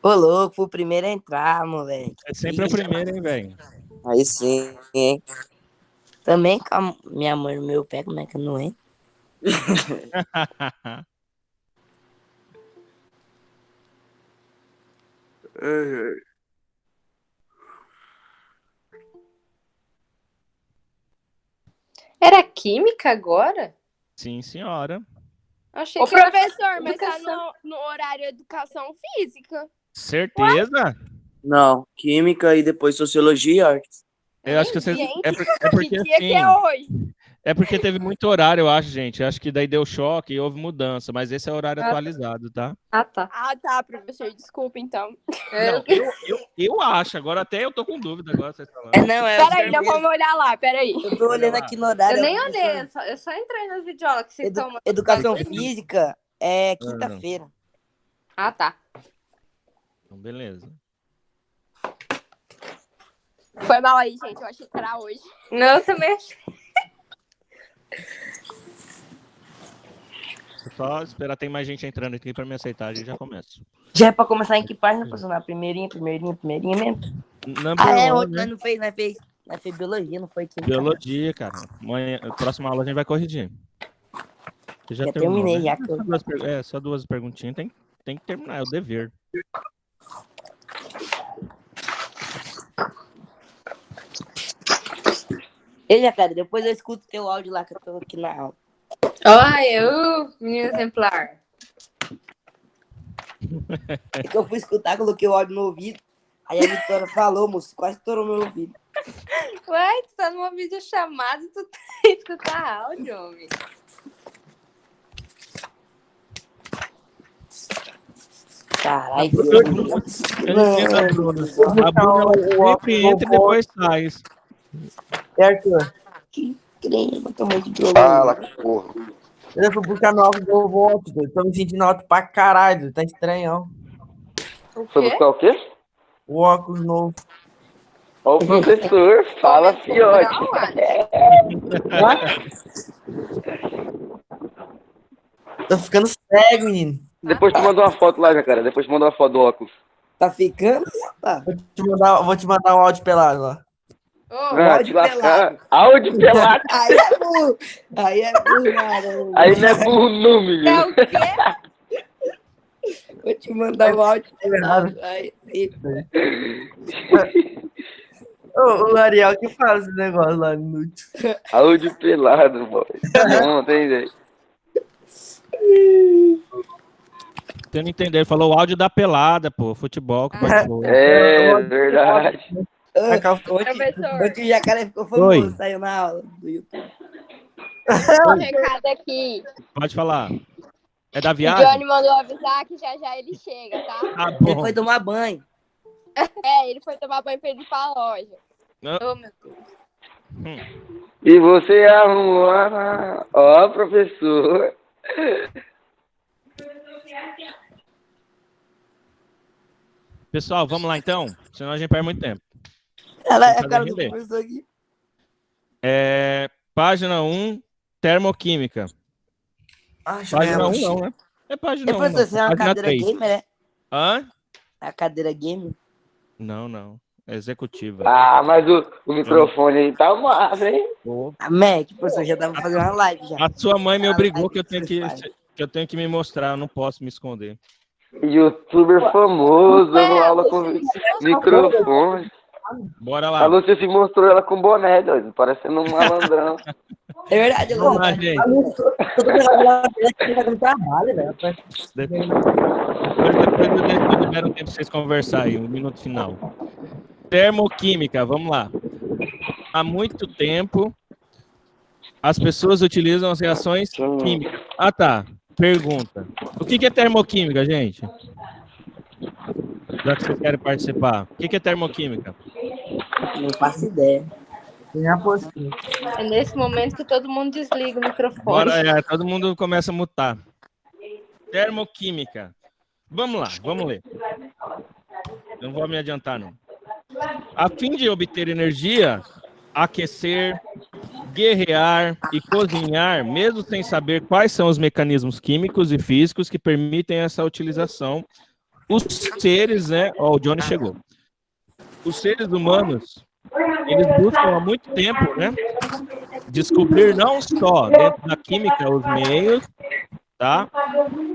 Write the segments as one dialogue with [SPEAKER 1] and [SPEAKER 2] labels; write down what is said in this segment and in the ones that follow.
[SPEAKER 1] Ô, louco, fui o primeiro a entrar, moleque.
[SPEAKER 2] É sempre o primeiro, hein, velho?
[SPEAKER 1] Aí sim, hein? Também com a minha mãe no meu pé, como é que eu não entro?
[SPEAKER 3] Era química agora?
[SPEAKER 2] Sim, senhora.
[SPEAKER 3] Achei
[SPEAKER 4] Ô,
[SPEAKER 3] que era
[SPEAKER 4] professor, mas tá
[SPEAKER 3] educação.
[SPEAKER 4] no horário de educação física.
[SPEAKER 2] Certeza?
[SPEAKER 1] Não, química e depois sociologia e artes.
[SPEAKER 2] Eu acho que você...
[SPEAKER 4] Gente,
[SPEAKER 2] É porque
[SPEAKER 4] que dia que é
[SPEAKER 2] assim...
[SPEAKER 4] hoje?
[SPEAKER 2] É porque teve muito horário, eu acho, gente. Eu acho que daí deu choque e houve mudança, mas esse é o horário atualizado, tá?
[SPEAKER 3] Ah, tá.
[SPEAKER 4] Ah, tá, professor, desculpa, então.
[SPEAKER 2] Não, eu acho. Agora até eu tô com dúvida agora, vocês falando.
[SPEAKER 1] Não, é
[SPEAKER 4] Peraí, então vamos olhar lá, peraí.
[SPEAKER 1] Eu tô olhando aqui no horário.
[SPEAKER 3] Eu nem olhei, eu só entrei nas videoaulas que vocês estão...
[SPEAKER 1] Educação física é quinta-feira.
[SPEAKER 3] Ah, tá.
[SPEAKER 2] Então, beleza.
[SPEAKER 4] Foi mal aí, gente, eu achei que era hoje.
[SPEAKER 3] Não, eu também achei.
[SPEAKER 2] Só esperar, tem mais gente entrando aqui pra me aceitar, a gente já começa.
[SPEAKER 1] Já é pra começar em que página, professor? Primeirinha mesmo?
[SPEAKER 2] Number
[SPEAKER 1] Nós fez biologia, não foi química.
[SPEAKER 2] Biologia, cara. Amanhã, próxima aula a gente vai corrigir. Você já terminou,
[SPEAKER 1] terminei,
[SPEAKER 2] né?
[SPEAKER 1] já que
[SPEAKER 2] Só duas perguntinhas. Tem que terminar, é o dever.
[SPEAKER 1] cara, depois eu escuto teu áudio lá que eu tô aqui na aula.
[SPEAKER 3] Olha, menino exemplar.
[SPEAKER 1] É que eu fui escutar, coloquei o áudio no ouvido. Aí a Vitória falou, moço, quase estourou meu ouvido.
[SPEAKER 3] Ué, tu tá numa videochamada e tu tá escutar áudio, homem.
[SPEAKER 1] Caralho.
[SPEAKER 2] A Bruna sempre entra e depois sai.
[SPEAKER 1] Arthur. Que crema, tomei de biologia.
[SPEAKER 5] Fala, porra.
[SPEAKER 1] Eu fui buscar no álcool do volto, doido. Tô me sentindo alto pra caralho, tá estranhão.
[SPEAKER 5] Foi buscar o quê?
[SPEAKER 1] O óculos novo.
[SPEAKER 5] Ó o professor, fala fiote.
[SPEAKER 1] Tô ficando cego, menino.
[SPEAKER 5] Depois tu manda uma foto lá, cara. Depois tu manda uma foto do óculos.
[SPEAKER 1] Tá ficando? Tá. Vou te mandar um áudio pelado lá.
[SPEAKER 5] Te lascar. Áudio pelado.
[SPEAKER 1] Aí é burro, nada.
[SPEAKER 5] Aí não é burro não, menino.
[SPEAKER 4] É o quê?
[SPEAKER 1] Vou te mandar um áudio pelado. O Ariel que faz esse negócio lá no último.
[SPEAKER 5] Áudio pelado, boy. Não tem jeito.
[SPEAKER 2] Tendo entender, ele falou o áudio da pelada, pô. Futebol que participou.
[SPEAKER 5] É verdade.
[SPEAKER 1] O que o jacaré ficou famoso, saiu na aula do YouTube.
[SPEAKER 4] Um recado aqui.
[SPEAKER 2] Pode falar. É da
[SPEAKER 4] O
[SPEAKER 2] viagem?
[SPEAKER 4] Johnny mandou avisar que já ele chega, tá?
[SPEAKER 2] Tá bom.
[SPEAKER 1] Ele foi tomar banho.
[SPEAKER 4] Ele foi tomar banho pra ele ir pra loja.
[SPEAKER 3] Oh, meu Deus.
[SPEAKER 5] E você arrumou ó, professor.
[SPEAKER 2] Pessoal, vamos lá então? Senão a gente perde muito tempo.
[SPEAKER 1] É o cara do professor aqui.
[SPEAKER 2] Página 1, termoquímica. Página 1 não, né? É página 1.
[SPEAKER 1] Professor, você é uma
[SPEAKER 2] página
[SPEAKER 1] cadeira
[SPEAKER 2] 3.
[SPEAKER 1] gamer, é?
[SPEAKER 2] Hã?
[SPEAKER 1] É a cadeira gamer?
[SPEAKER 2] Não. É executiva.
[SPEAKER 5] Ah, mas o microfone aí tá massa, hein?
[SPEAKER 1] A Mac, professor, já dá pra fazer uma live já.
[SPEAKER 2] A sua mãe me obrigou que eu tenho que me mostrar, eu não posso me esconder.
[SPEAKER 5] Youtuber famoso, dando aula com microfone.
[SPEAKER 2] Bora lá.
[SPEAKER 5] A Lúcia se mostrou ela com boné, doido, parecendo um malandrão.
[SPEAKER 1] É verdade,
[SPEAKER 2] Vamos lá, gente. Depois eu libero um tempo pra vocês conversarem aí, um minuto final. Termoquímica, vamos lá. Há muito tempo, as pessoas utilizam as reações químicas. Ah, tá. Pergunta. O que é termoquímica, gente? Já que vocês querem participar. O que é termoquímica?
[SPEAKER 1] Não faço ideia.
[SPEAKER 3] É nesse momento que todo mundo desliga o microfone.
[SPEAKER 2] Bora, todo mundo começa a mutar. Termoquímica. Vamos lá, vamos ler. Não vou me adiantar, não. A fim de obter energia, aquecer, guerrear e cozinhar, mesmo sem saber quais são os mecanismos químicos e físicos que permitem essa utilização, os seres, né? Ó, o Johnny chegou. Os seres humanos, eles buscam há muito tempo, né? Descobrir não só dentro da química os meios, tá?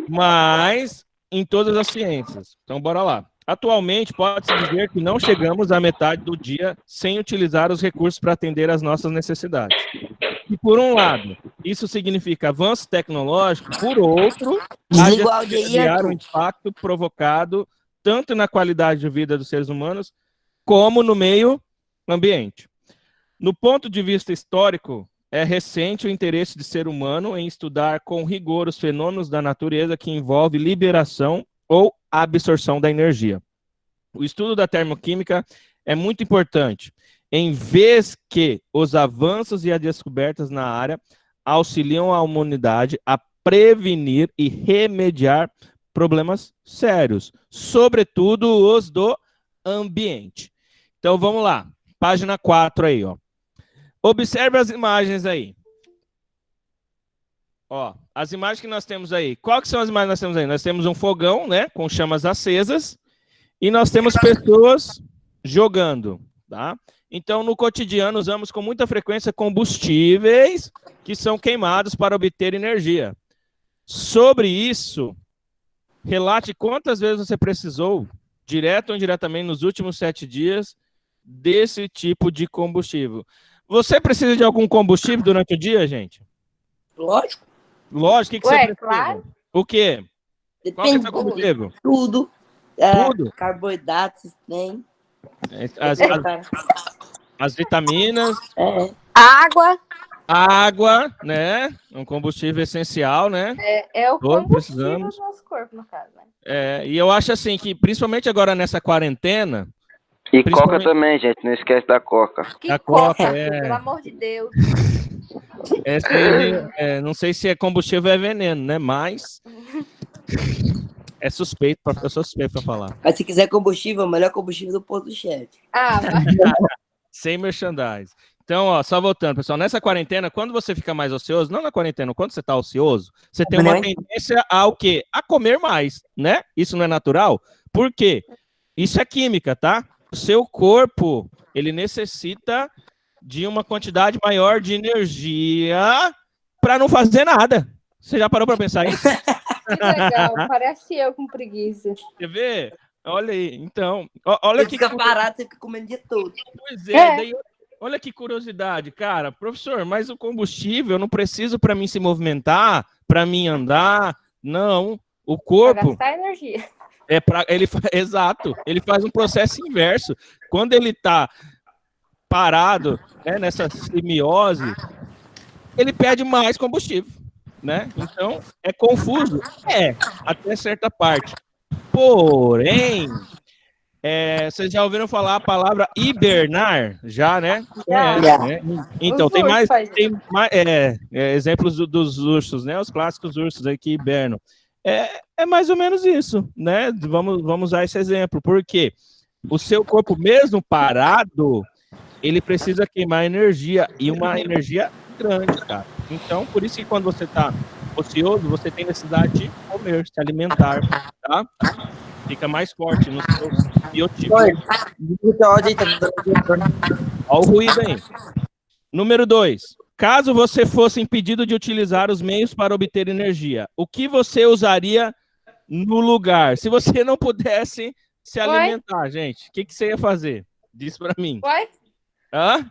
[SPEAKER 2] Mas em todas as ciências. Então, bora lá. Atualmente, pode-se dizer que não chegamos à metade do dia sem utilizar os recursos para atender às nossas necessidades. E, por um lado, isso significa avanço tecnológico, por outro,
[SPEAKER 1] Desliga o áudio aí,
[SPEAKER 2] criar um
[SPEAKER 1] Arthur.
[SPEAKER 2] impacto provocado tanto na qualidade de vida dos seres humanos, como no meio ambiente. No ponto de vista histórico, é recente o interesse do ser humano em estudar com rigor os fenômenos da natureza que envolvem liberação ou absorção da energia. O estudo da termoquímica é muito importante, em vez que os avanços e as descobertas na área auxiliam a humanidade a prevenir e remediar problemas sérios, sobretudo os do ambiente. Então vamos lá, página 4 aí, ó. Observe as imagens aí. Ó, as imagens que nós temos aí. Qual que são as imagens que nós temos aí? Nós temos um fogão, né, com chamas acesas, e nós temos pessoas jogando, tá? Então, no cotidiano, usamos com muita frequência combustíveis que são queimados para obter energia. Sobre isso, relate quantas vezes você precisou, direto ou indiretamente, nos últimos 7 dias, desse tipo de combustível. Você precisa de algum combustível durante o dia, gente?
[SPEAKER 1] Lógico.
[SPEAKER 2] Lógico, o que
[SPEAKER 3] Ué,
[SPEAKER 2] você precisa?
[SPEAKER 3] claro.
[SPEAKER 2] O quê? Qual que é o
[SPEAKER 1] Depende
[SPEAKER 2] seu
[SPEAKER 1] de
[SPEAKER 2] combustível?
[SPEAKER 1] tudo.
[SPEAKER 2] Tudo?
[SPEAKER 1] Carboidratos, tem.
[SPEAKER 2] As vitaminas,
[SPEAKER 3] Água
[SPEAKER 2] água, né? Um combustível essencial, né?
[SPEAKER 3] é o
[SPEAKER 2] Todos
[SPEAKER 3] combustível
[SPEAKER 2] precisamos.
[SPEAKER 3] do nosso corpo, no caso, né?
[SPEAKER 2] E eu acho assim que, principalmente agora nessa quarentena,
[SPEAKER 5] E Coca
[SPEAKER 2] principalmente-
[SPEAKER 5] também, gente. Não esquece da Coca.
[SPEAKER 3] Que
[SPEAKER 2] A Coca,
[SPEAKER 3] coca,
[SPEAKER 2] é.
[SPEAKER 3] pelo amor de Deus.
[SPEAKER 2] essa aí, não sei se é combustível ou é veneno, né? Mas é suspeito, eu sou suspeito para falar.
[SPEAKER 1] Mas se quiser combustível, o melhor combustível do posto do chefe.
[SPEAKER 3] Ah, mas
[SPEAKER 2] Sem merchandise. Então, ó, só voltando, pessoal, nessa quarentena, quando você fica mais ocioso, não na quarentena, quando você tá ocioso, você tem uma tendência ao quê? A comer mais, né? Isso não é natural? Por quê? Isso é química, tá? O seu corpo, ele necessita de uma quantidade maior de energia para não fazer nada. Você já parou para pensar isso?
[SPEAKER 3] que legal. Parece eu com preguiça.
[SPEAKER 2] Quer ver? Olha aí, então, olha
[SPEAKER 1] Você
[SPEAKER 2] que
[SPEAKER 1] fica parado, você fica comendo o dia todo.
[SPEAKER 2] Pois é, daí, olha que curiosidade, cara. Professor, mas o combustível eu não preciso para mim se movimentar, para mim andar. Não, o
[SPEAKER 3] Pra
[SPEAKER 2] corpo
[SPEAKER 3] gastar energia.
[SPEAKER 2] é para exato, ele faz um processo inverso. Quando ele tá parado, né, nessa simbiose, ele pede mais combustível, né? Então, é confuso? Até certa parte. Porém, vocês já ouviram falar a palavra hibernar? Já, né?
[SPEAKER 3] Já.
[SPEAKER 2] Né? Então,
[SPEAKER 3] Os
[SPEAKER 2] tem mais,
[SPEAKER 3] ursos
[SPEAKER 2] exemplos dos ursos, né? Os clássicos ursos aí que hibernam. É mais ou menos isso, né? Vamos usar esse exemplo. Por quê? O seu corpo, mesmo parado, ele precisa queimar energia, e uma energia grande, cara. Então, por isso que quando você está ocioso, você tem necessidade de comer, se alimentar, tá? Fica mais forte no seu biotipo. Olha o ruído aí. Número 2. Caso você fosse impedido de utilizar os meios para obter energia, o que você usaria no lugar? Se você não pudesse se alimentar, gente, o que você ia fazer? Diz para mim.
[SPEAKER 3] Ué?
[SPEAKER 2] Hã?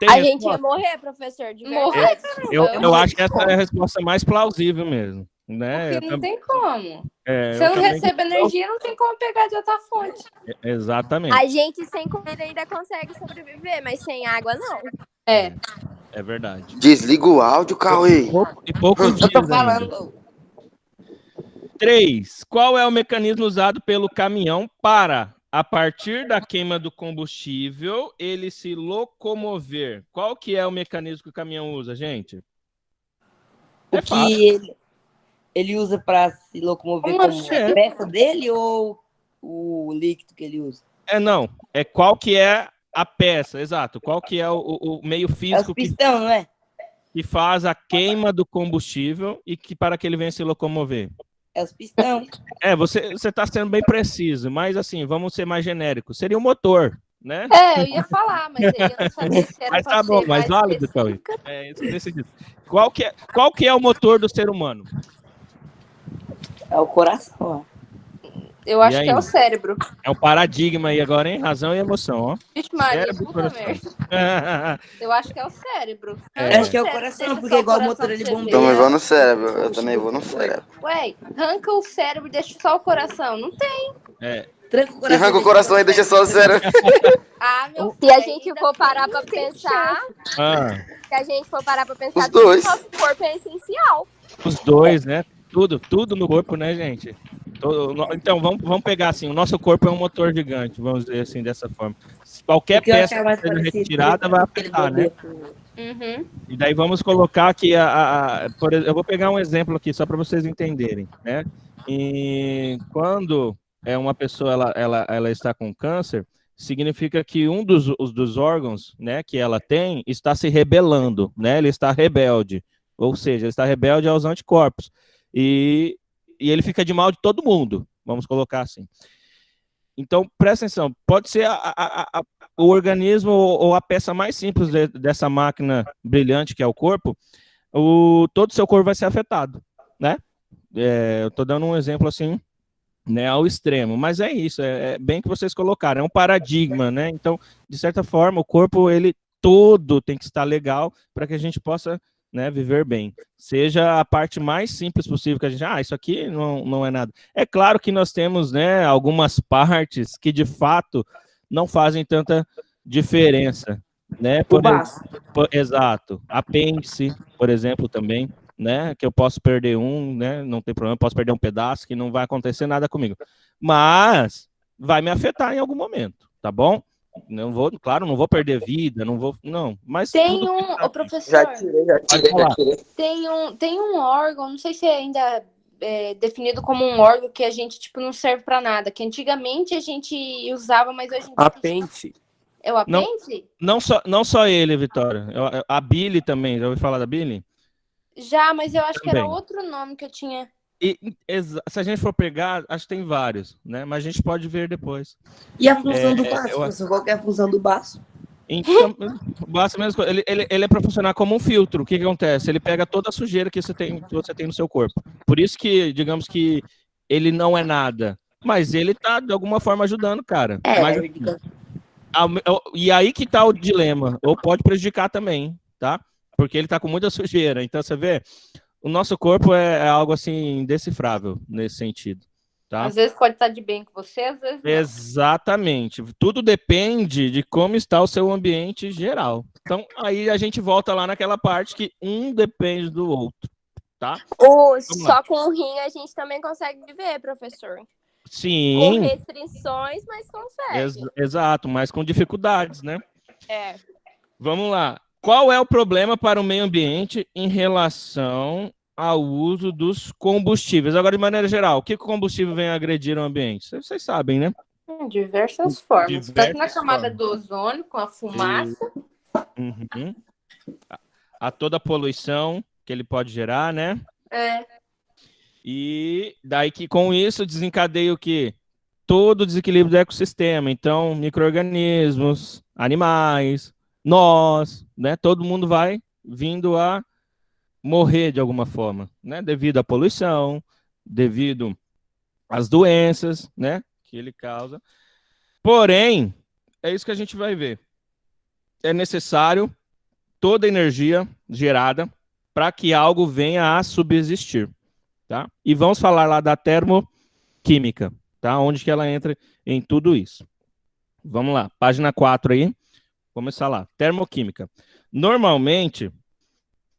[SPEAKER 4] A gente ia morrer, professor, de verdade.
[SPEAKER 2] Eu acho que essa é a resposta mais plausível mesmo. Né?
[SPEAKER 3] Porque não tem como. Se
[SPEAKER 2] eu
[SPEAKER 3] eu não recebo energia, não tem como pegar de outra fonte.
[SPEAKER 2] Exatamente.
[SPEAKER 4] A gente sem comida ainda consegue sobreviver, mas sem água não.
[SPEAKER 3] É
[SPEAKER 2] verdade.
[SPEAKER 5] Desliga o áudio, Cauê.
[SPEAKER 2] E poucos dias.
[SPEAKER 1] Eu tô falando.
[SPEAKER 2] 3. Qual é o mecanismo usado pelo caminhão para, a partir da queima do combustível, ele se locomover? Qual que é o mecanismo que o caminhão usa, gente?
[SPEAKER 1] O que ele usa para se locomover como a peça dele ou o líquido que ele usa?
[SPEAKER 2] Não. Qual que é A peça, exato. Qual que é o meio
[SPEAKER 1] É os
[SPEAKER 2] físico
[SPEAKER 1] pistão, não é?
[SPEAKER 2] que faz a queima do combustível e que para que ele venha se locomover?
[SPEAKER 1] É os pistão.
[SPEAKER 2] Você está sendo bem preciso, mas assim, vamos ser mais genéricos. Seria o motor, né?
[SPEAKER 3] É, eu ia falar, mas aí eu não sabia se era
[SPEAKER 2] Mas
[SPEAKER 3] pra
[SPEAKER 2] tá bom,
[SPEAKER 3] ser
[SPEAKER 2] mais
[SPEAKER 3] mais
[SPEAKER 2] válido, Cauê.
[SPEAKER 3] específica.
[SPEAKER 2] É isso que eu decidi. Qual que é o motor do ser humano?
[SPEAKER 1] É o coração, ó.
[SPEAKER 3] Eu acho
[SPEAKER 2] aí?
[SPEAKER 3] que é o cérebro.
[SPEAKER 2] É um paradigma aí agora, hein? Razão e emoção, ó.
[SPEAKER 3] Vixe, Maria,
[SPEAKER 2] Cérebro e
[SPEAKER 3] puta
[SPEAKER 2] coração.
[SPEAKER 3] merda. Eu acho que é o cérebro.
[SPEAKER 2] É.
[SPEAKER 1] Acho que é o
[SPEAKER 3] Cérebro,
[SPEAKER 1] coração,
[SPEAKER 3] deixa
[SPEAKER 1] porque
[SPEAKER 3] só
[SPEAKER 1] igual o
[SPEAKER 3] coração
[SPEAKER 1] motor ele
[SPEAKER 3] pra você
[SPEAKER 1] bombeia.
[SPEAKER 3] ver.
[SPEAKER 5] Também vou no cérebro. Eu também vou no cérebro.
[SPEAKER 3] Ué, arranca o cérebro e deixa só o coração. Não tem.
[SPEAKER 1] Tranca o
[SPEAKER 5] E
[SPEAKER 1] coração.
[SPEAKER 5] arranca o coração e deixa só o cérebro.
[SPEAKER 3] Ah, meu
[SPEAKER 4] Se
[SPEAKER 3] filho,
[SPEAKER 4] a
[SPEAKER 3] aí
[SPEAKER 4] gente
[SPEAKER 3] ainda
[SPEAKER 4] for parar
[SPEAKER 3] tem-
[SPEAKER 4] pra
[SPEAKER 3] tem
[SPEAKER 4] pensar,
[SPEAKER 3] chance.
[SPEAKER 2] Ah,
[SPEAKER 4] se a gente for parar pra pensar,
[SPEAKER 5] Os
[SPEAKER 4] tudo
[SPEAKER 5] dois.
[SPEAKER 4] no nosso corpo é essencial.
[SPEAKER 2] os dois, né? Tudo no corpo, né, gente? Então, vamos pegar assim, o nosso corpo é um motor gigante, vamos dizer assim, dessa forma. Qualquer
[SPEAKER 1] O que eu
[SPEAKER 2] peça
[SPEAKER 1] achava mais
[SPEAKER 2] que seja
[SPEAKER 1] parecido
[SPEAKER 2] retirada vai
[SPEAKER 1] ele
[SPEAKER 2] afetar, né?
[SPEAKER 1] bombeia pro-
[SPEAKER 3] Uhum.
[SPEAKER 2] E daí vamos colocar aqui, eu vou pegar um exemplo aqui só para vocês entenderem, né? E quando uma pessoa ela está com câncer, significa que um dos órgãos, né, que ela tem está se rebelando, né? Ele está rebelde, ou seja, ele está rebelde aos anticorpos e ele fica de mal de todo mundo, vamos colocar assim. Então, presta atenção, pode ser o organismo ou a peça mais simples dessa máquina brilhante que é o corpo, todo o seu corpo vai ser afetado, né? Eu estou dando um exemplo assim, né, ao extremo, mas é isso, é bem que vocês colocaram, é um paradigma, né? Então, de certa forma, o corpo, ele todo tem que estar legal para que a gente possa, né, viver bem. Seja a parte mais simples possível que a gente, isso aqui não é nada. É claro que nós temos, né, algumas partes que de fato não fazem tanta diferença, né?
[SPEAKER 1] O baço.
[SPEAKER 2] Exato. Apêndice, por exemplo, também, né? Que eu posso perder né? Não tem problema, posso perder um pedaço, que não vai acontecer nada comigo. Mas vai me afetar em algum momento, tá bom? Claro, não vou perder vida, não. Mas
[SPEAKER 3] Tem
[SPEAKER 2] tudo
[SPEAKER 3] um, ô professor,
[SPEAKER 5] Já tirei.
[SPEAKER 3] tem um órgão, não sei se é ainda definido como um órgão que a gente, tipo, não serve pra nada, que antigamente a gente usava, mas hoje em dia...
[SPEAKER 5] Apêndice.
[SPEAKER 3] É o apêndice?
[SPEAKER 2] não só ele, Vitória. A Billy também, já ouviu falar da Billy?
[SPEAKER 3] Já, mas eu acho que era
[SPEAKER 2] Também.
[SPEAKER 3] outro nome que eu tinha.
[SPEAKER 2] Se a gente for pegar, acho que tem vários, né? Mas a gente pode ver depois.
[SPEAKER 1] E a função do baço, professor? Qual que é a função do baço?
[SPEAKER 2] Então, basta mesmo, ele é para funcionar como um filtro. O que acontece? Ele pega toda a sujeira que você tem no seu corpo. Por isso que, digamos que ele não é nada, mas ele tá de alguma forma ajudando, cara. Mas, e aí que tá o dilema, ou pode prejudicar também, tá? Porque ele tá com muita sujeira. Então você vê, o nosso corpo é algo assim indecifrável nesse sentido. Tá?
[SPEAKER 3] Às vezes pode estar de bem com você, às vezes não.
[SPEAKER 2] Exatamente. Tudo depende de como está o seu ambiente geral. Então, aí a gente volta lá naquela parte que um depende do outro, tá?
[SPEAKER 4] Só com o rim a gente também consegue viver, professor.
[SPEAKER 2] Sim.
[SPEAKER 4] Com restrições, mas consegue.
[SPEAKER 2] Exato, mas com dificuldades, né? Vamos lá. Qual é o problema para o meio ambiente em relação ao uso dos combustíveis? Agora, de maneira geral, o que o combustível vem agredir o ambiente? Vocês sabem, né?
[SPEAKER 3] Diversas formas. Tanto na
[SPEAKER 2] Diversas
[SPEAKER 3] camada
[SPEAKER 2] formas.
[SPEAKER 3] do ozônio, com a fumaça.
[SPEAKER 2] Uhum. A toda a poluição que ele pode gerar, né? E daí que com isso desencadeia o quê? Todo o desequilíbrio do ecossistema. Então, micro-organismos, animais, nós, né? Todo mundo vai vindo a morrer de alguma forma, né? Devido à poluição, devido às doenças, né? Que ele causa. Porém, é isso que a gente vai ver. É necessário toda a energia gerada para que algo venha a subsistir, tá? E vamos falar lá da termoquímica, tá? Onde que ela entra em tudo isso. Vamos lá, página 4 aí. Começar lá. Termoquímica. Normalmente,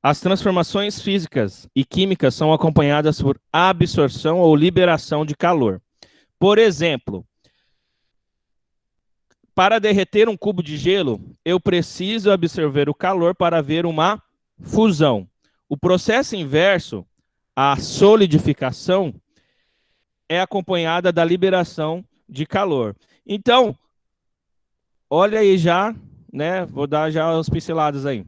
[SPEAKER 2] as transformações físicas e químicas são acompanhadas por absorção ou liberação de calor. Por exemplo, para derreter um cubo de gelo, eu preciso absorver o calor para haver uma fusão. O processo inverso, a solidificação, é acompanhada da liberação de calor. Então, olha aí já, né? Vou dar já os pinceladas aí.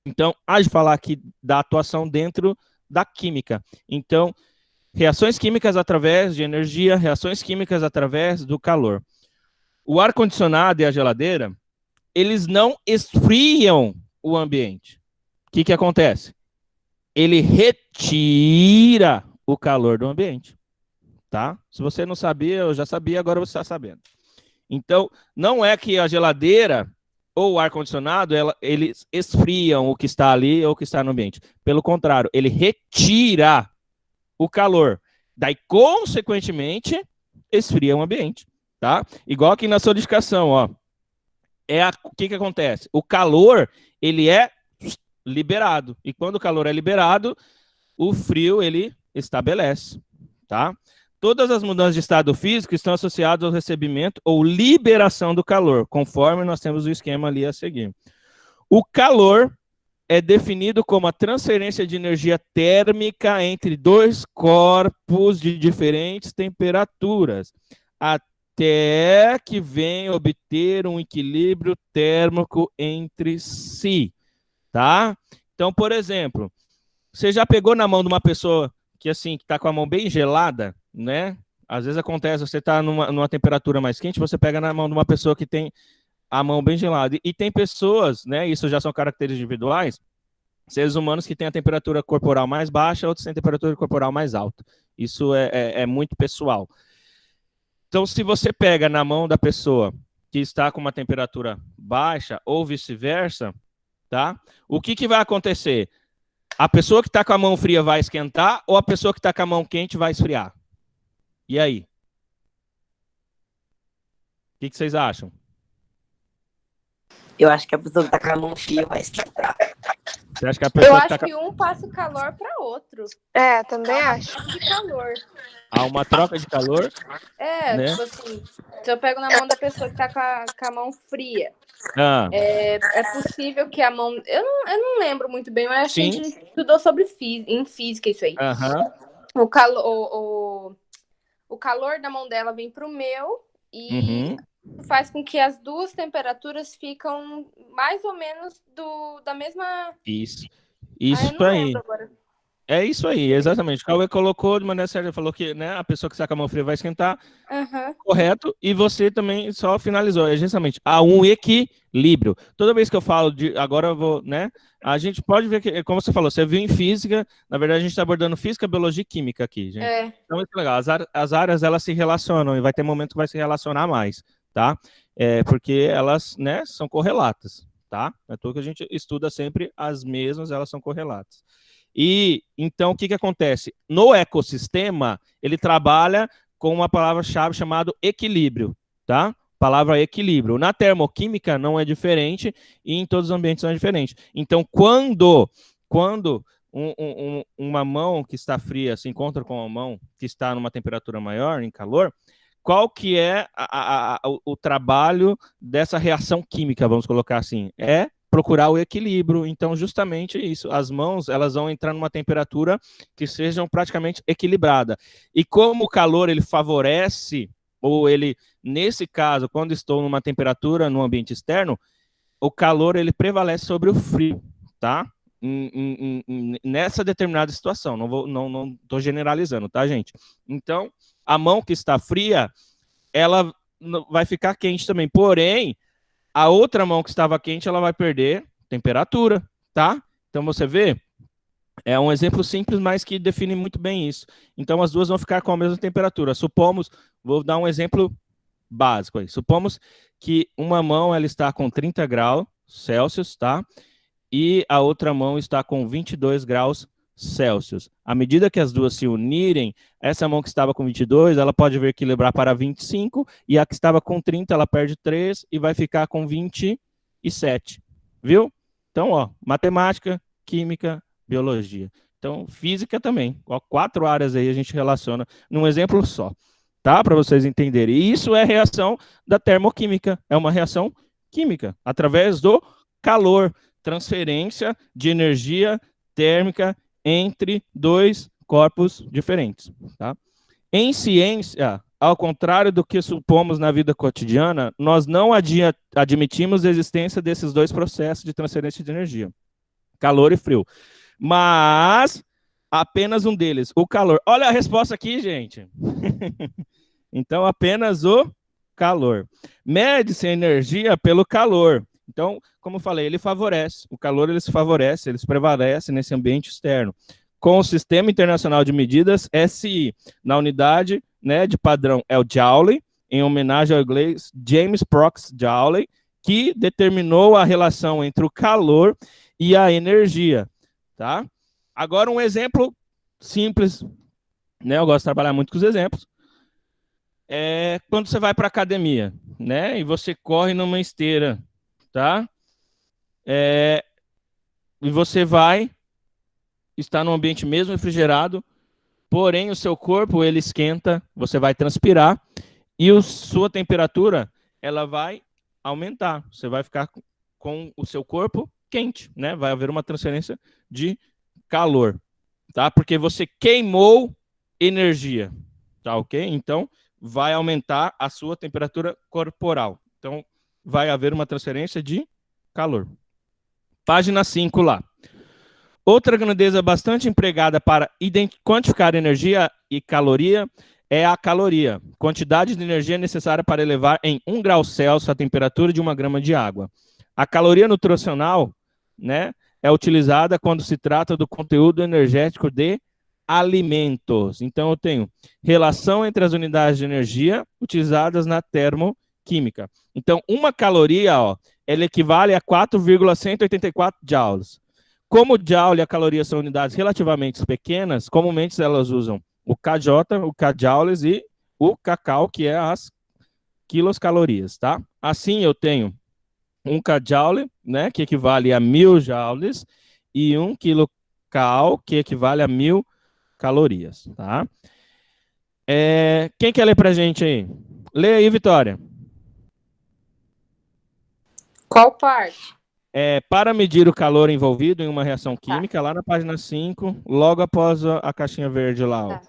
[SPEAKER 2] Então, a gente falar aqui da atuação dentro da química. Então, reações químicas através de energia, reações químicas através do calor. O ar-condicionado e a geladeira, eles não esfriam o ambiente. O que acontece? Ele retira o calor do ambiente, tá? Se você não sabia, eu já sabia, agora você está sabendo. Então, não é que a geladeira ou o ar-condicionado, eles esfriam o que está ali ou o que está no ambiente. Pelo contrário, ele retira o calor. Daí, consequentemente, esfria o ambiente, tá? Igual aqui na solidificação, ó. O que acontece? O calor, ele é liberado. E quando o calor é liberado, o frio, ele estabelece, tá? Todas as mudanças de estado físico estão associadas ao recebimento ou liberação do calor, conforme nós temos o esquema ali a seguir. O calor é definido como a transferência de energia térmica entre dois corpos de diferentes temperaturas, até que venha obter um equilíbrio térmico entre si, tá? Então, por exemplo, você já pegou na mão de uma pessoa que assim, que está com a mão bem gelada, né? Às vezes acontece, você está numa temperatura mais quente, você pega na mão de uma pessoa que tem a mão bem gelada. E tem pessoas, né? Isso já são características individuais, seres humanos que têm a temperatura corporal mais baixa, outros têm a temperatura corporal mais alta. Isso é muito pessoal. Então, se você pega na mão da pessoa que está com uma temperatura baixa ou vice-versa, tá? O que vai acontecer? A pessoa que está com a mão fria vai esquentar ou a pessoa que está com a mão quente vai esfriar? E aí? O que vocês acham?
[SPEAKER 1] Eu acho que a pessoa que tá com a mão fria vai esquentar.
[SPEAKER 2] Você acha que a pessoa
[SPEAKER 3] Eu
[SPEAKER 2] que
[SPEAKER 3] acho
[SPEAKER 2] tá
[SPEAKER 3] que um passa o calor para outro.
[SPEAKER 4] É, também acho.
[SPEAKER 3] De calor.
[SPEAKER 2] há uma troca de calor?
[SPEAKER 3] É,
[SPEAKER 2] Né?
[SPEAKER 3] tipo assim, se eu pego na mão da pessoa que tá com a mão fria,
[SPEAKER 2] Ah,
[SPEAKER 3] é possível que a mão. Eu não lembro muito bem, mas acho que a
[SPEAKER 2] sim.
[SPEAKER 3] gente estudou sobre em física isso aí.
[SPEAKER 2] Aham.
[SPEAKER 3] O calor da mão dela vem pro meu e
[SPEAKER 2] Uhum.
[SPEAKER 3] faz com que as duas temperaturas ficam mais ou menos da mesma.
[SPEAKER 2] Isso.
[SPEAKER 3] Eu
[SPEAKER 2] Isso
[SPEAKER 3] não
[SPEAKER 2] aí.
[SPEAKER 3] lembro agora.
[SPEAKER 2] É isso aí, exatamente. O Cauê colocou de maneira certa, falou que, né, a pessoa que está com a mão fria vai esquentar,
[SPEAKER 3] Aham.
[SPEAKER 2] correto, e você também só finalizou. É justamente, há um equilíbrio. Toda vez que eu falo agora eu vou, né, a gente pode ver que, como você falou, você viu em física, na verdade a gente está abordando física, biologia e química aqui, gente.
[SPEAKER 3] É.
[SPEAKER 2] Então, isso é legal. As áreas, elas se relacionam, e vai ter momento que vai se relacionar mais, tá? Porque elas, né, são correlatas, tá? É tudo que a gente estuda sempre as mesmas, elas são correlatas. E, então, o que acontece? No ecossistema, ele trabalha com uma palavra-chave chamada equilíbrio, tá? Palavra equilíbrio. Na termoquímica não é diferente e em todos os ambientes não é diferente. Então, quando uma mão que está fria se encontra com uma mão que está numa temperatura maior, em calor, qual que é o trabalho dessa reação química, vamos colocar assim? É procurar o equilíbrio. Então, justamente isso, as mãos, elas vão entrar numa temperatura que sejam praticamente equilibrada. E como o calor, ele favorece, ou ele, nesse caso, quando estou numa temperatura no ambiente externo, o calor, ele prevalece sobre o frio, tá? Nessa determinada situação, não estou generalizando, tá, gente? Então, a mão que está fria, ela vai ficar quente também, porém, a outra mão que estava quente, ela vai perder temperatura, tá? Então, você vê, é um exemplo simples, mas que define muito bem isso. Então, as duas vão ficar com a mesma temperatura. Supomos, vou dar um exemplo básico aí. Supomos que uma mão, ela está com 30 graus Celsius, tá? E a outra mão está com 22 graus Celsius. À medida que as duas se unirem, essa mão que estava com 22, ela pode vir equilibrar para 25, e a que estava com 30, ela perde 3 e vai ficar com 27. Viu? Então, ó, matemática, química, biologia. Então, física também. Ó, 4 áreas aí a gente relaciona num exemplo só, tá? Para vocês entenderem. E isso é reação da termoquímica. É uma reação química, através do calor, transferência de energia térmica entre dois corpos diferentes, tá? Em ciência, ao contrário do que supomos na vida cotidiana, nós não admitimos a existência desses dois processos de transferência de energia, calor e frio. Mas apenas um deles, o calor. Olha a resposta aqui, gente. Então, apenas o calor. Mede-se a energia pelo calor. Então, como eu falei, ele favorece. O calor, ele se favorece, ele se prevalece nesse ambiente externo. Com o Sistema Internacional de Medidas, SI, na unidade, né, de padrão é o Joule, em homenagem ao inglês James Prox Joule, que determinou a relação entre o calor e a energia, tá? Agora um exemplo simples, né? Eu gosto de trabalhar muito com os exemplos. É quando você vai para a academia, né? E você corre numa esteira, tá? E você vai estar num ambiente mesmo refrigerado, porém o seu corpo ele esquenta, você vai transpirar e sua temperatura ela vai aumentar. Você vai ficar com o seu corpo quente, né? Vai haver uma transferência de calor, tá? Porque você queimou energia, tá ok? Então vai aumentar a sua temperatura corporal. Então vai haver uma transferência de calor. Página 5 lá. Outra grandeza bastante empregada para quantificar energia e caloria é a caloria, quantidade de energia necessária para elevar em 1 grau Celsius a temperatura de 1 grama de água. A caloria nutricional, né, é utilizada quando se trata do conteúdo energético de alimentos. Então, eu tenho relação entre as unidades de energia utilizadas na termoquímica. Então, uma caloria, ó, ela equivale a 4,184 joules. Como o joule e a caloria são unidades relativamente pequenas, comumente elas usam o kJ, o kjoules e o kcal, que é as quilocalorias, tá? Assim, eu tenho um kjoule, né, que equivale a 1.000 joules, e 1 kilocal, que equivale a 1.000 calorias, tá? Quem quer ler pra gente aí? Lê aí, Vitória.
[SPEAKER 3] Qual parte?
[SPEAKER 2] Para medir o calor envolvido em uma reação química, lá na página 5, logo após a caixinha verde lá, ó.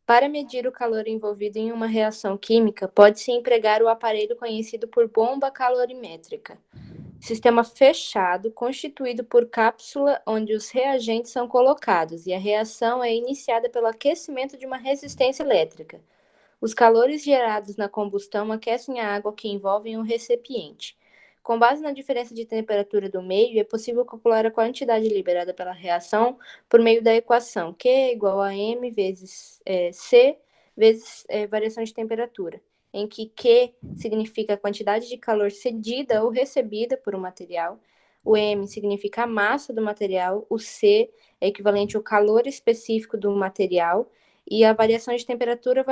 [SPEAKER 3] Para medir o calor envolvido em uma reação química, pode-se empregar o aparelho conhecido por bomba calorimétrica. Sistema fechado, constituído por cápsula onde os reagentes são colocados e a reação é iniciada pelo aquecimento de uma resistência elétrica. Os calores gerados na combustão aquecem a água que envolve o recipiente. Com base na diferença de temperatura do meio, é possível calcular a quantidade liberada pela reação por meio da equação Q igual a M vezes C vezes variação de temperatura, em que Q significa a quantidade de calor cedida ou recebida por um material, o M significa a massa do material, o C é equivalente ao calor específico do material, e a variação de temperatura,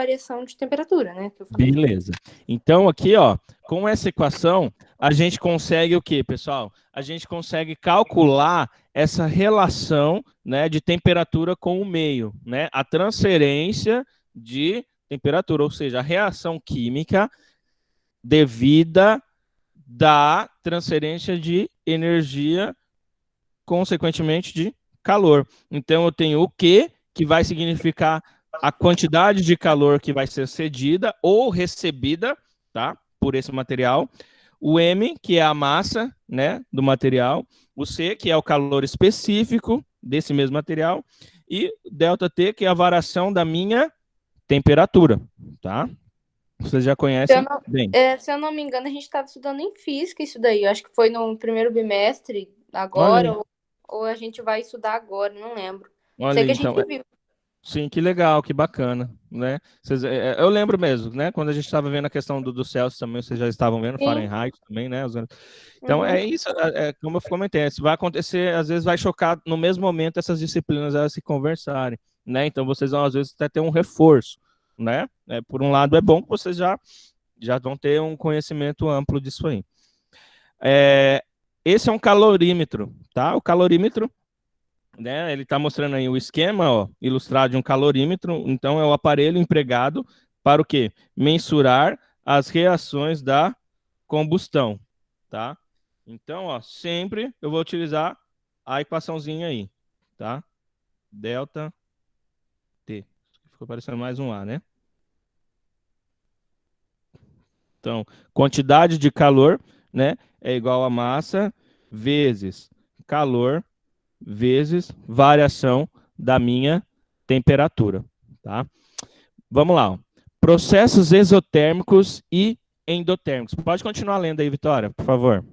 [SPEAKER 3] né?
[SPEAKER 2] Beleza. Então, aqui, ó, com essa equação, a gente consegue o quê, pessoal? A gente consegue calcular essa relação, né, de temperatura com o meio, né? A transferência de temperatura, ou seja, a reação química devida da transferência de energia, consequentemente de calor. Então, eu tenho o Q, que vai significar a quantidade de calor que vai ser cedida ou recebida, tá, por esse material. O M, que é a massa, né, do material. O C, que é o calor específico desse mesmo material. E ΔT, que é a variação da minha temperatura, tá? Vocês já conhecem bem.
[SPEAKER 3] Se eu não me engano, a gente estava estudando em física isso daí. Eu acho que foi no primeiro bimestre agora, ou a gente vai estudar agora, não lembro.
[SPEAKER 2] Olha,
[SPEAKER 3] sei que a
[SPEAKER 2] então,
[SPEAKER 3] gente viu.
[SPEAKER 2] Sim, que legal, que bacana, né? Eu lembro mesmo, né? Quando a gente estava vendo a questão do Celsius também, vocês já estavam vendo,
[SPEAKER 3] Sim.
[SPEAKER 2] Fahrenheit também, né? Então, é isso, como eu comentei, isso vai acontecer, às vezes vai chocar no mesmo momento essas disciplinas elas se conversarem, né? Então, vocês vão, às vezes, até ter um reforço, né? Por um lado, é bom que vocês já vão ter um conhecimento amplo disso aí. Esse é um calorímetro, tá? O calorímetro, né, ele está mostrando aí o esquema, ó, ilustrado de um calorímetro. Então, é o aparelho empregado para o quê? Mensurar as reações da combustão, tá? Então, ó, sempre eu vou utilizar a equaçãozinha aí, tá? Delta T. Ficou parecendo mais um A, né? Então, quantidade de calor, né, é igual a massa vezes calor vezes variação da minha temperatura, tá? Vamos lá, ó. Processos exotérmicos e endotérmicos. Pode continuar lendo aí, Vitória, por favor.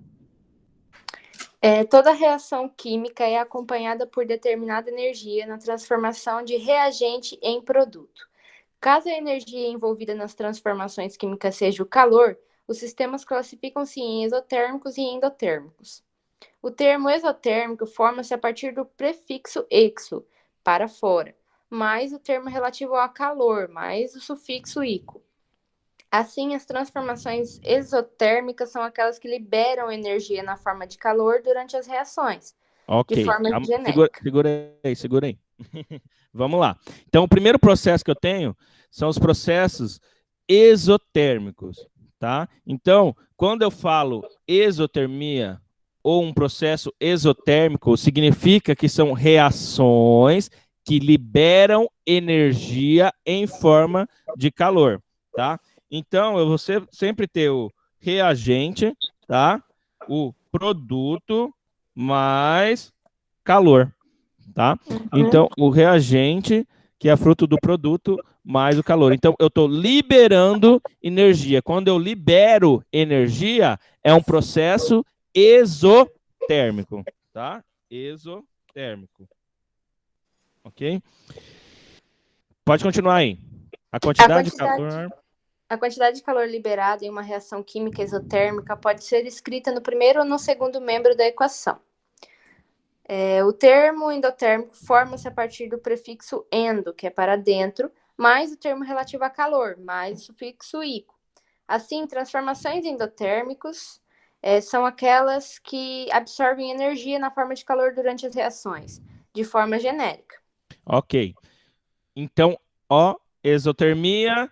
[SPEAKER 3] Toda reação química é acompanhada por determinada energia na transformação de reagente em produto. Caso a energia envolvida nas transformações químicas seja o calor, os sistemas classificam-se em exotérmicos e endotérmicos. O termo exotérmico forma-se a partir do prefixo exo, para fora, mais o termo relativo ao calor, mais o sufixo ico. Assim, as transformações exotérmicas são aquelas que liberam energia na forma de calor durante as reações, de forma genérica.
[SPEAKER 2] Segura aí. Vamos lá. Então, o primeiro processo que eu tenho são os processos exotérmicos, tá? Então, quando eu falo exotermia ou um processo exotérmico, significa que são reações que liberam energia em forma de calor, tá? Então, eu vou sempre ter o reagente, tá? O produto mais calor, tá? Então, o reagente, que é fruto do produto, mais o calor. Então, eu estou liberando energia. Quando eu libero energia, é um processo exotérmico, tá? Exotérmico. Ok? Pode continuar aí. A quantidade de calor...
[SPEAKER 3] A quantidade de calor liberada em uma reação química exotérmica pode ser escrita no primeiro ou no segundo membro da equação. O termo endotérmico forma-se a partir do prefixo endo, que é para dentro, mais o termo relativo a calor, mais o sufixo ico. Assim, transformações endotérmicos são aquelas que absorvem energia na forma de calor durante as reações, de forma genérica.
[SPEAKER 2] Ok. Então, ó, exotermia,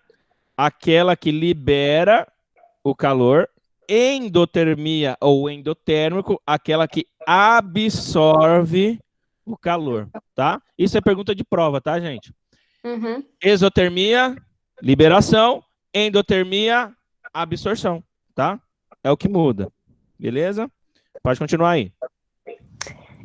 [SPEAKER 2] aquela que libera o calor. Endotermia ou endotérmico, aquela que absorve o calor, tá? Isso é pergunta de prova, tá, gente?
[SPEAKER 3] Uhum.
[SPEAKER 2] Exotermia, liberação. Endotermia, absorção, tá? É o que muda, beleza? Pode continuar aí.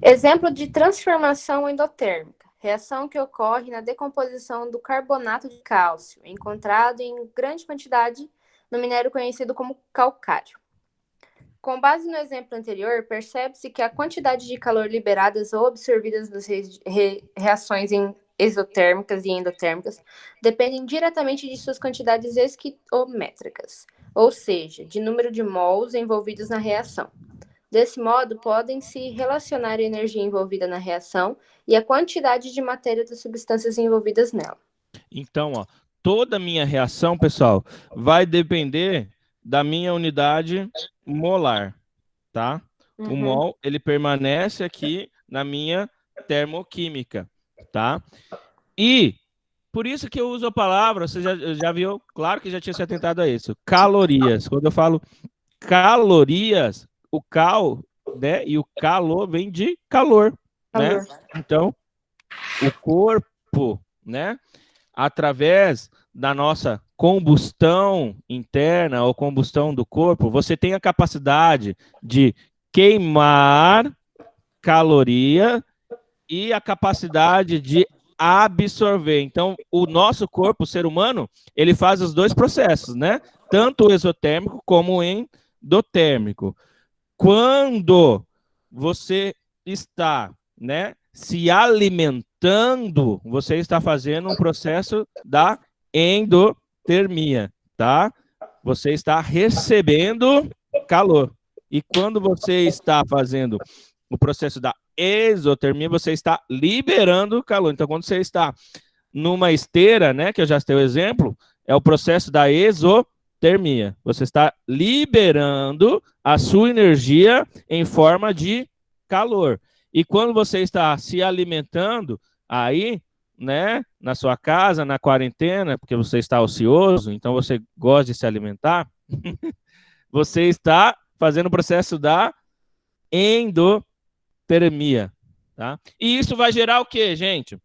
[SPEAKER 3] Exemplo de transformação endotérmica. Reação que ocorre na decomposição do carbonato de cálcio, encontrado em grande quantidade no minério conhecido como calcário. Com base no exemplo anterior, percebe-se que a quantidade de calor liberadas ou absorvidas nas reações exotérmicas e endotérmicas dependem diretamente de suas quantidades estequiométricas, ou seja, de número de mols envolvidos na reação. Desse modo, podem-se relacionar a energia envolvida na reação e a quantidade de matéria das substâncias envolvidas nela.
[SPEAKER 2] Então, ó, toda minha reação, pessoal, vai depender da minha unidade molar, tá? O mol, ele permanece aqui na minha termoquímica, tá? E por isso que eu uso a palavra, você já viu, claro que já tinha se atentado a isso, calorias. Quando eu falo calorias, o cal, né, e o calor vem de calor, né? Então, o corpo, né, através da nossa combustão interna ou combustão do corpo, você tem a capacidade de queimar caloria e a capacidade de absorver. Então, o nosso corpo, o ser humano, ele faz os dois processos, né? Tanto o exotérmico como o endotérmico. Quando você está, né, se alimentando, você está fazendo um processo da endotermia, tá? Você está recebendo calor. E quando você está fazendo o processo da exotermia, você está liberando calor. Então, quando você está numa esteira, né, que eu já citei o exemplo, é o processo da exotermia. Você está liberando a sua energia em forma de calor. E quando você está se alimentando aí, né, na sua casa, na quarentena, porque você está ocioso, então você gosta de se alimentar, Você está fazendo o processo da endotermia, tá? E isso vai gerar o quê, gente?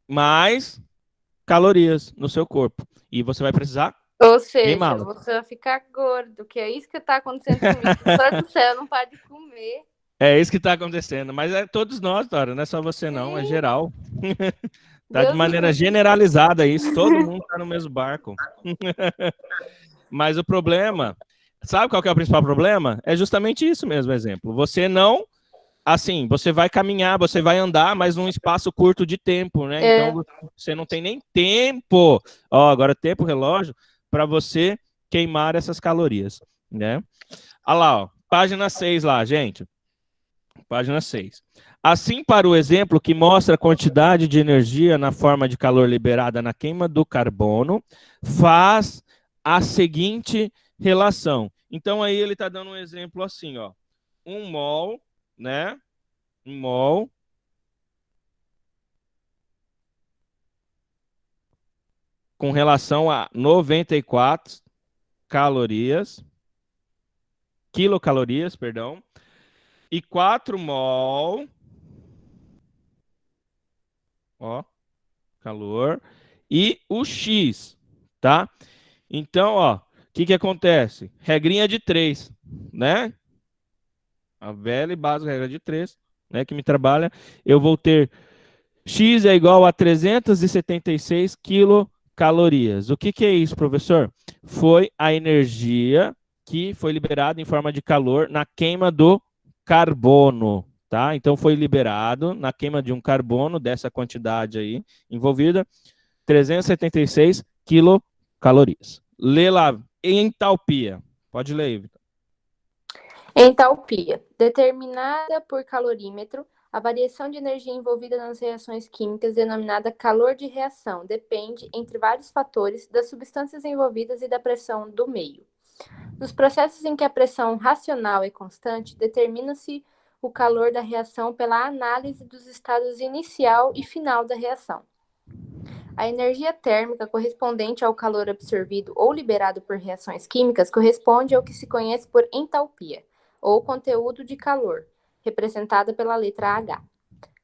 [SPEAKER 2] Mais calorias no seu corpo. E você vai precisar
[SPEAKER 3] Ou seja,
[SPEAKER 2] queimá-las.
[SPEAKER 3] você vai ficar gordo, que é isso que tá acontecendo comigo. Meu Deus do céu, não pode comer.
[SPEAKER 2] É isso que está acontecendo. Mas é todos nós, Dora, não é só você não, é geral. Tá de
[SPEAKER 3] Deus
[SPEAKER 2] maneira
[SPEAKER 3] me-
[SPEAKER 2] generalizada isso, todo mundo tá no mesmo barco. Mas o problema, sabe qual que é o principal problema? É justamente isso mesmo, exemplo. Você não, assim, você vai caminhar, você vai andar, mas num espaço curto de tempo, né?
[SPEAKER 3] É.
[SPEAKER 2] Então você não tem nem tempo, ó, agora tempo, relógio, para você queimar essas calorias, né? Olha lá, ó, página 6 lá, gente. Página 6. Assim, para o exemplo que mostra a quantidade de energia na forma de calor liberada na queima do carbono, faz a seguinte relação. Então, aí ele está dando um exemplo assim, ó. 1 mol, né? 1 mol com relação a 94 calorias, quilocalorias, perdão, e 4 mol, ó, calor, e o X, tá? Então, ó, o que acontece? Regrinha de 3, né? A velha e básica regra de 3, né, que me trabalha, eu vou ter X é igual a 376 quilocalorias. O que é isso, professor? Foi a energia que foi liberada em forma de calor na queima do carbono, tá? Então foi liberado na queima de um carbono dessa quantidade aí envolvida 376 quilocalorias. Lê lá, entalpia. Pode ler, Vitor.
[SPEAKER 3] Entalpia. Determinada por calorímetro, a variação de energia envolvida nas reações químicas, denominada calor de reação, depende, entre vários fatores, das substâncias envolvidas e da pressão do meio. Nos processos em que a pressão racional é constante, determina-se o calor da reação pela análise dos estados inicial e final da reação. A energia térmica correspondente ao calor absorvido ou liberado por reações químicas corresponde ao que se conhece por entalpia, ou conteúdo de calor, representada pela letra H.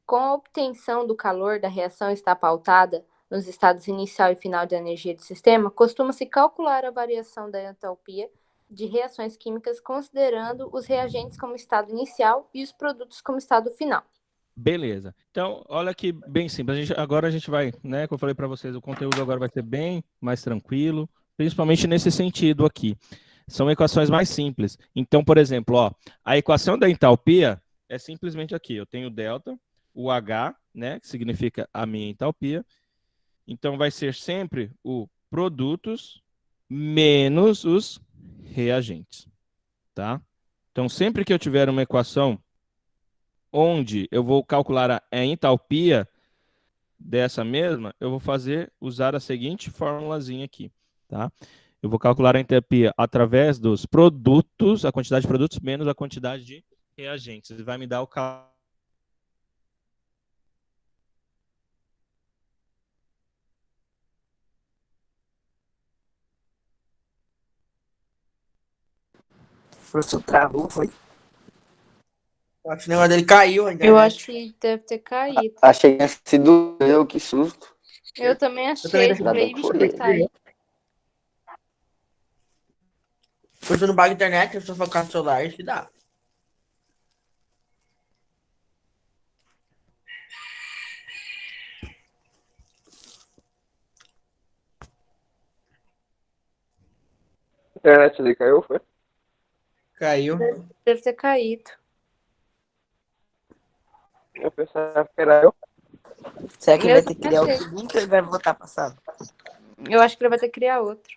[SPEAKER 3] Com a obtenção do calor da reação está pautada nos estados inicial e final da energia do sistema, costuma-se calcular a variação da entalpia de reações químicas considerando os reagentes como estado inicial e os produtos como estado final.
[SPEAKER 2] Beleza. Então, olha que bem simples. Agora a gente vai, né, como eu falei para vocês, o conteúdo agora vai ser bem mais tranquilo, principalmente nesse sentido aqui. São equações mais simples. Então, por exemplo, ó, a equação da entalpia é simplesmente aqui. Eu tenho delta, o H, né, que significa a minha entalpia. Então, vai ser sempre o produtos menos os reagentes, tá? Então, sempre que eu tiver uma equação onde eu vou calcular a entalpia dessa mesma, eu vou usar a seguinte formulazinha aqui, tá? Eu vou calcular a entalpia através dos produtos, a quantidade de produtos menos a quantidade de reagentes. Ele vai me dar o calor.
[SPEAKER 1] O professor travou, foi? Eu acho que o negócio dele caiu, a internet.
[SPEAKER 3] Eu acho que deve ter caído.
[SPEAKER 5] Achei que tinha sido eu, que susto.
[SPEAKER 3] Eu também achei.
[SPEAKER 1] também
[SPEAKER 3] Falei,
[SPEAKER 5] não
[SPEAKER 3] bicho,
[SPEAKER 5] foi.
[SPEAKER 3] vai cair.
[SPEAKER 1] Foi no bug da internet, eu só focar no celular, isso que dá.
[SPEAKER 5] A internet ali caiu, foi?
[SPEAKER 1] Caiu.
[SPEAKER 3] Deve ter caído.
[SPEAKER 5] Eu pensava que era eu.
[SPEAKER 1] Será que ele
[SPEAKER 3] Eu
[SPEAKER 1] vai ter que criar
[SPEAKER 3] achei.
[SPEAKER 1] outro link ou ele vai voltar passado?
[SPEAKER 3] Eu acho que ele vai ter que criar outro.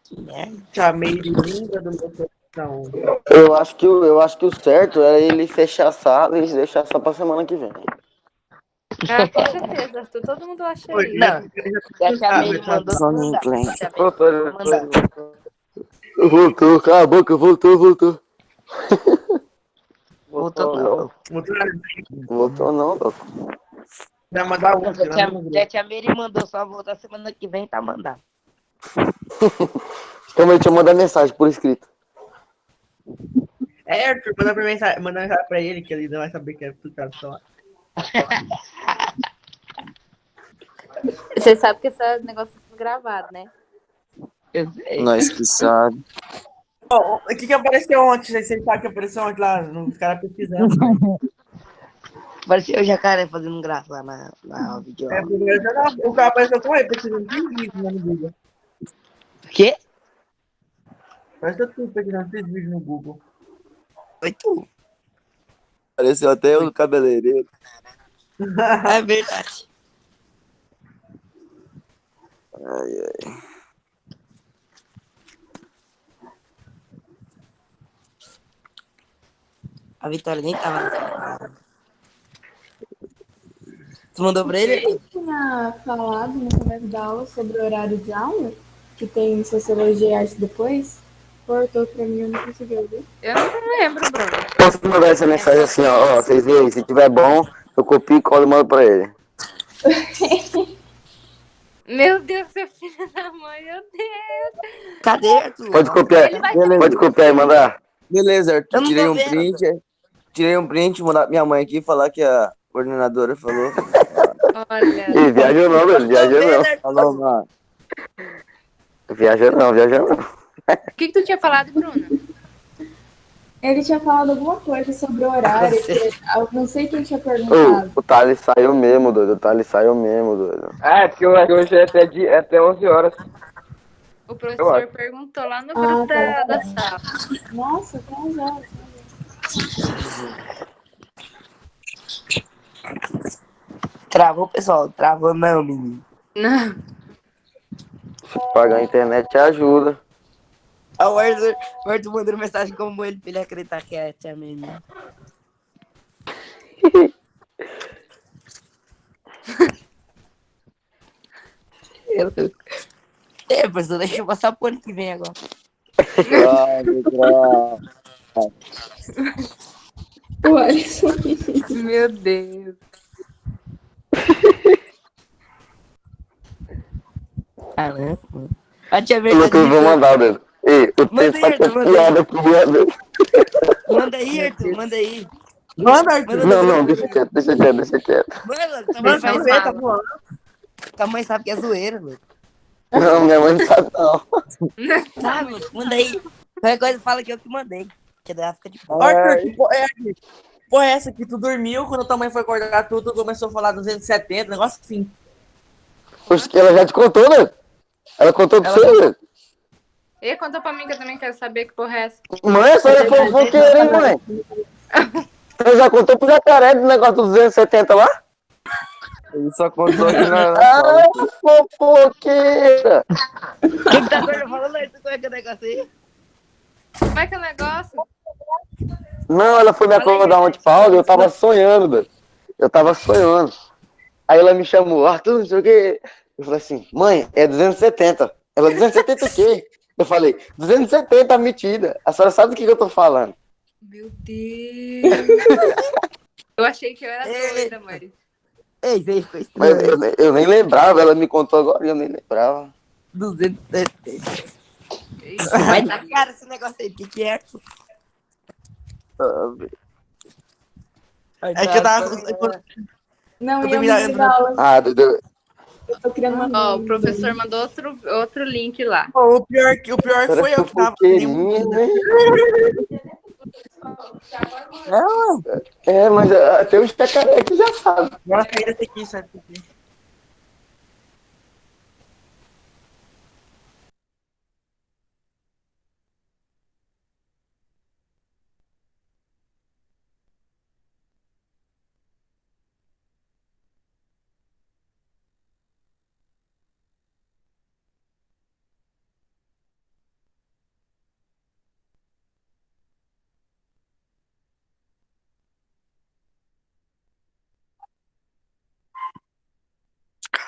[SPEAKER 1] Que merda. Chamei de língua do meu coração.
[SPEAKER 5] Eu acho que o certo era ele fechar a sala e deixar só pra semana que vem.
[SPEAKER 3] Ah, com certeza, Arthur. Todo mundo acha isso.
[SPEAKER 1] Não,
[SPEAKER 4] Já chamei, ele mandou
[SPEAKER 1] Zona
[SPEAKER 4] mandar.
[SPEAKER 1] inglês.
[SPEAKER 4] Já chamei,
[SPEAKER 5] Voltou,
[SPEAKER 4] mandar.
[SPEAKER 5] voltou, cala a boca, voltou.
[SPEAKER 4] Voltou não.
[SPEAKER 5] Voltou não, louco.
[SPEAKER 1] Vai mandar um.
[SPEAKER 4] Já chamei, ele mandou só voltar semana que vem, tá mandado.
[SPEAKER 5] Calma aí, deixa eu mandar mensagem por escrito.
[SPEAKER 1] É, Arthur, manda mensagem pra ele, que ele não vai saber que é explicação.
[SPEAKER 3] Você sabe que esse negócio é gravado, né?
[SPEAKER 1] Eu sei.
[SPEAKER 6] Nós que sabe.
[SPEAKER 1] O que apareceu ontem? Você sabe que apareceu ontem lá, os caras pesquisando. Apareceu o jacaré fazendo graça lá na vídeo. É, o cara apareceu com ele, pesquisando 15 vídeos no Google.
[SPEAKER 5] Quê?
[SPEAKER 1] Apareceu tudo pesquisando 15 vídeos no Google.
[SPEAKER 5] Foi tu.
[SPEAKER 6] Apareceu até o cabeleireiro.
[SPEAKER 1] É verdade. A Vitória nem tava. Tu mandou pra ele?
[SPEAKER 7] Ele tinha falado no começo da aula sobre o horário de aula, que tem sociologia e arte depois. Cortou pra mim, eu não consegui ouvir.
[SPEAKER 3] Eu não lembro, Bruno.
[SPEAKER 5] Posso mandar essa mensagem assim, ó, vocês veem, se tiver bom, eu copio e colo e mando pra ele.
[SPEAKER 3] Meu Deus, seu filho da mãe, meu Deus.
[SPEAKER 1] Cadê, Arthur?
[SPEAKER 5] Pode copiar,
[SPEAKER 3] Ele vai
[SPEAKER 5] pode copiar e mandar.
[SPEAKER 6] Beleza,
[SPEAKER 1] Eu
[SPEAKER 6] Arthur.
[SPEAKER 1] não
[SPEAKER 6] Tirei
[SPEAKER 1] tô
[SPEAKER 6] um
[SPEAKER 1] vendo.
[SPEAKER 6] print. Tirei um print, mandar pra minha mãe aqui falar que a coordenadora falou.
[SPEAKER 3] Olha.
[SPEAKER 5] Ih, viajou não, velho, viajou não.
[SPEAKER 6] Falou, mano.
[SPEAKER 5] Viajou não.
[SPEAKER 3] O que tu tinha falado, Bruno?
[SPEAKER 7] Ele tinha falado alguma coisa sobre o horário, que eu não sei quem tinha perguntado.
[SPEAKER 5] O Thales saiu mesmo, doido.
[SPEAKER 8] É, porque hoje é até 11 horas.
[SPEAKER 3] O professor perguntou lá no grupo da sala.
[SPEAKER 7] Nossa, tem já.
[SPEAKER 1] Travou, pessoal. Travou não, menino.
[SPEAKER 3] Não.
[SPEAKER 5] Pagar a internet ajuda.
[SPEAKER 1] O Arthur mandou mensagem como ele pra ele acreditar que é a tia menina. Professor, deixa eu passar pro ano que vem agora.
[SPEAKER 7] O Alisson.
[SPEAKER 3] Meu Deus.
[SPEAKER 1] Caramba. A tia
[SPEAKER 5] Eu
[SPEAKER 1] verdade.
[SPEAKER 5] vou mandar, doido. Ei, o
[SPEAKER 1] Manda
[SPEAKER 5] texto
[SPEAKER 1] aí,
[SPEAKER 5] tá
[SPEAKER 1] Arthur, manda
[SPEAKER 5] piada aqui, doido.
[SPEAKER 1] Manda aí, Arthur, manda aí. Manda, Arthur.
[SPEAKER 5] Não, deixa quieto.
[SPEAKER 1] Mano, também faz
[SPEAKER 3] zoeira,
[SPEAKER 1] tá bom. Tua mãe sabe que é zoeira, mano.
[SPEAKER 5] Não, minha mãe não sabe não.
[SPEAKER 1] Sabe, mano? Manda aí. Qualquer coisa fala que eu que mandei. Que daí ela fica de pau.
[SPEAKER 9] Arthur, que porra é aqui? Porra é essa que tu dormiu, quando tua mãe foi acordar tudo, tu começou a falar 270, negócio assim.
[SPEAKER 5] Poxa, ela já te contou, né? Ela contou pra você, né?
[SPEAKER 3] E conta pra mim que eu também quero saber que porra é essa.
[SPEAKER 5] Mãe, essa é fofoqueira, hein, mãe? Você já contou pro jacaré do negócio dos 270 lá?
[SPEAKER 6] Ele só contou aqui na
[SPEAKER 5] Ah, fofoqueira!
[SPEAKER 1] O que tá falando, Arthur? Como é que é o negócio aí?
[SPEAKER 3] Como é que é o negócio?
[SPEAKER 5] Não, ela foi me acordar ontem, Paulo, eu tava sonhando, velho. Aí ela me chamou, Arthur, não sei o quê. Eu falei assim, mãe, é 270. Ela, 270 o quê? Eu falei, 270 metida. A senhora sabe do que eu tô falando.
[SPEAKER 3] Meu Deus. Eu achei que eu era doida, mãe.
[SPEAKER 1] Ei, isso aí ficou
[SPEAKER 5] Mas
[SPEAKER 1] estranho.
[SPEAKER 5] eu nem lembrava, ela me contou agora e eu nem lembrava.
[SPEAKER 1] 270. Vai na cara esse negócio aí. O que é, Arthur?
[SPEAKER 9] É que eu tava.
[SPEAKER 7] Não,
[SPEAKER 9] Eu
[SPEAKER 7] eu
[SPEAKER 9] dormi
[SPEAKER 7] não da aula.
[SPEAKER 5] Ah, Dudu.
[SPEAKER 7] Eu tô criando uma.
[SPEAKER 3] Ó, o professor mandou outro link lá.
[SPEAKER 9] Pô, o pior que foi eu que tava.
[SPEAKER 5] Fofoqueirinha, né? É, mas até os jacaré que já sabe.
[SPEAKER 9] Bora sair desse aqui, sabe?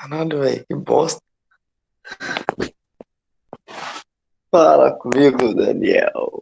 [SPEAKER 5] Caralho, velho, que bosta. Fala comigo, Daniel.